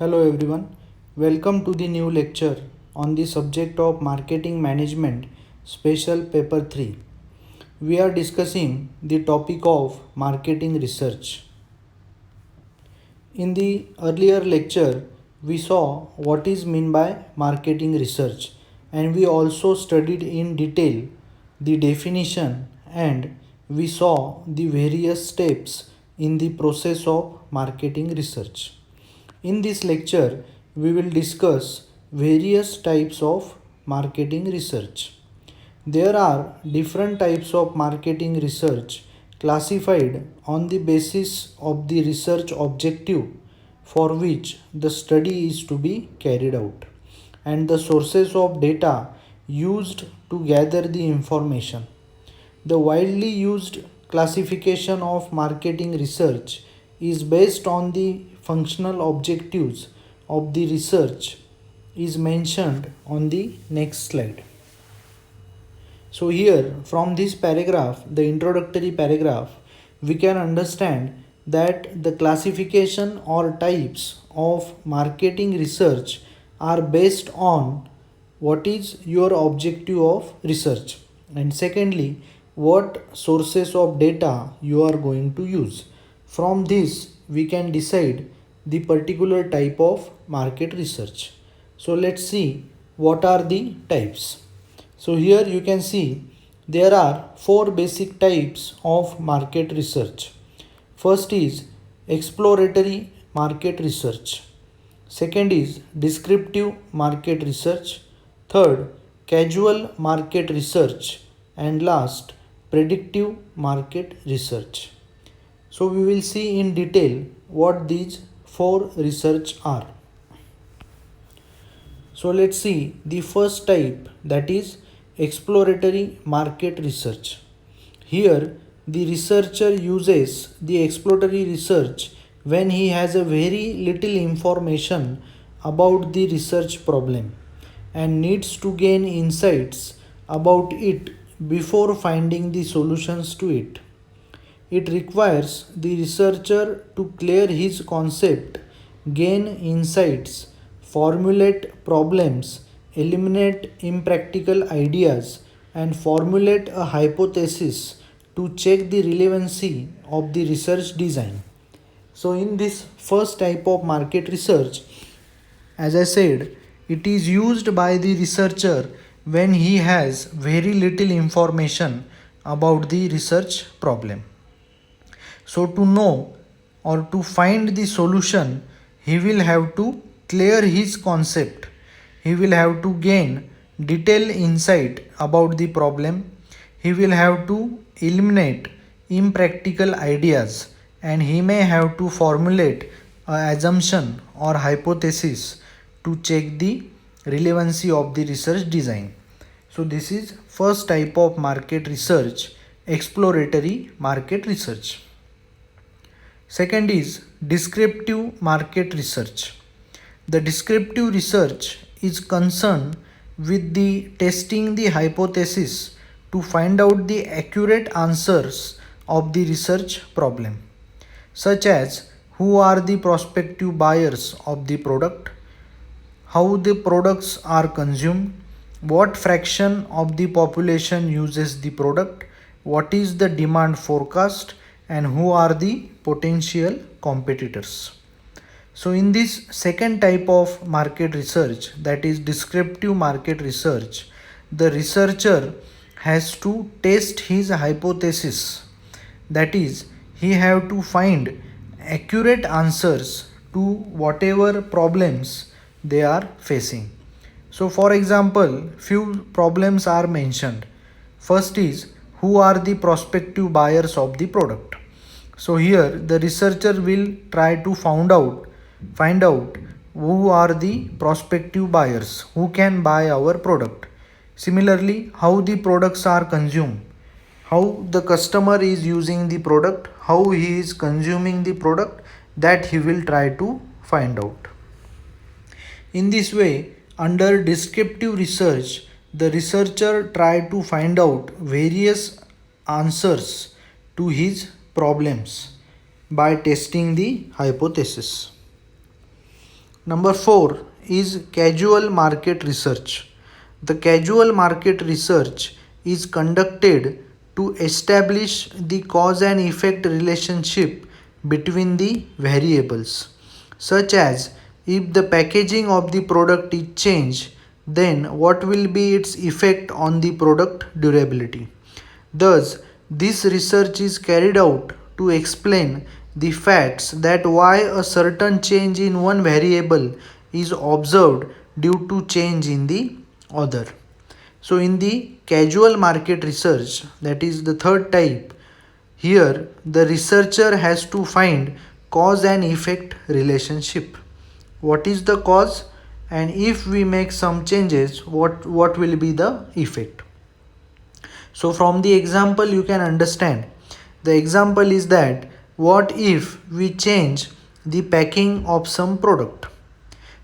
Hello everyone, welcome to the new lecture on the subject of marketing management, special paper 3. We are discussing the topic of marketing research. In the earlier lecture, we saw what is meant by marketing research, and we also studied in detail the definition, and we saw the various steps in the process of marketing research. In this lecture, we will discuss various types of marketing research. There are different types of marketing research classified on the basis of the research objective for which the study is to be carried out and the sources of data used to gather the information. The widely used classification of marketing research is based on the functional objectives of the research is mentioned on the next slide. So here from this paragraph, the introductory paragraph, we can understand that the classification or types of marketing research are based on what is your objective of research, and secondly what sources of data you are going to use. From this we can decide the particular type of market research. So let's see what are the types. So here you can see there are four basic types of market research. First is exploratory market research. Second is descriptive market research. Third, casual market research. And last, predictive market research. So we will see in detail what these four research are. So let's see the first type, that is exploratory market research. Here the researcher uses the exploratory research when he has a very little information about the research problem and needs to gain insights about it before finding the solutions to it. It requires the researcher to clear his concept, gain insights, formulate problems, eliminate impractical ideas, and formulate a hypothesis to check the relevancy of the research design. So, in this first type of market research, as I said, it is used by the researcher when he has very little information about the research problem. So, to know or to find the solution, he will have to clear his concept. He will have to gain detailed insight about the problem. He will have to eliminate impractical ideas, and he may have to formulate an assumption or hypothesis to check the relevancy of the research design. So this is first type of market research, exploratory market research. Second is descriptive market research. The descriptive research is concerned with the testing the hypothesis to find out the accurate answers of the research problem, such as who are the prospective buyers of the product, how the products are consumed, what fraction of the population uses the product, what is the demand forecast, and who are the potential competitors. So in this second type of market research, that is descriptive market research, the researcher has to test his hypothesis. That is, he have to find accurate answers to whatever problems they are facing. So for example, few problems are mentioned. First is who are the prospective buyers of the product. So here the researcher will try to find out who are the prospective buyers who can buy our product. Similarly, how the products are consumed, how the customer is using the product, how he is consuming the product, that he will try to find out. In this way, under descriptive research, the researcher tried to find out various answers to his problems by testing the hypothesis. Number 4 is casual market research. The casual market research is conducted to establish the cause and effect relationship between the variables, such as if the packaging of the product is changed, then what will be its effect on the product durability. Thus, this research is carried out to explain the facts that why a certain change in one variable is observed due to change in the other. So, in the casual market research, that is the third type, here the researcher has to find cause and effect relationship. What is the cause, and if we make some changes, what will be the effect? So, from the example, you can understand. The example is that what if we change the packing of some product?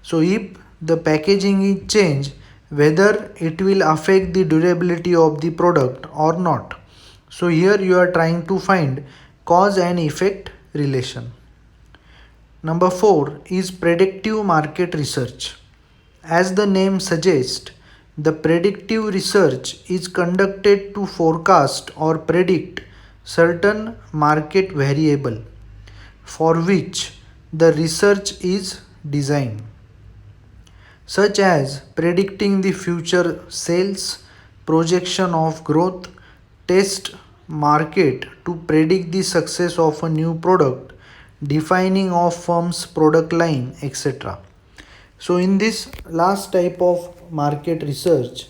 So, if the packaging is changed, whether it will affect the durability of the product or not. So, here you are trying to find cause and effect relation. Number 4 is predictive market research. As the name suggests, the predictive research is conducted to forecast or predict certain market variable for which the research is designed, such as predicting the future sales, projection of growth, test market to predict the success of a new product, defining of firm's product line, etc. So, in this last type of market research,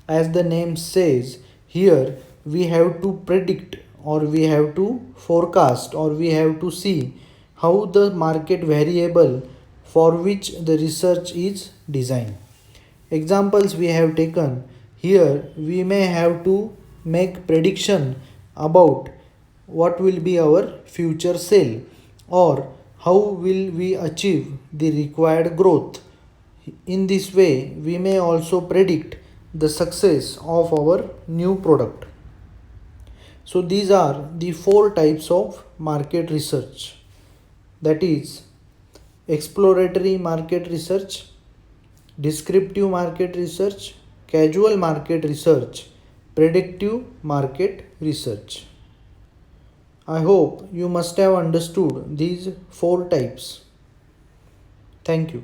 as the name says, here we have to predict or we have to forecast or we have to see how the market variable for which the research is designed. Examples we have taken here, we may have to make prediction about what will be our future sale or how will we achieve the required growth. In this way, we may also predict the success of our new product. So, these are the 4 types of market research, that is, exploratory market research, descriptive market research, casual market research, predictive market research. I hope you must have understood these 4 types. Thank you.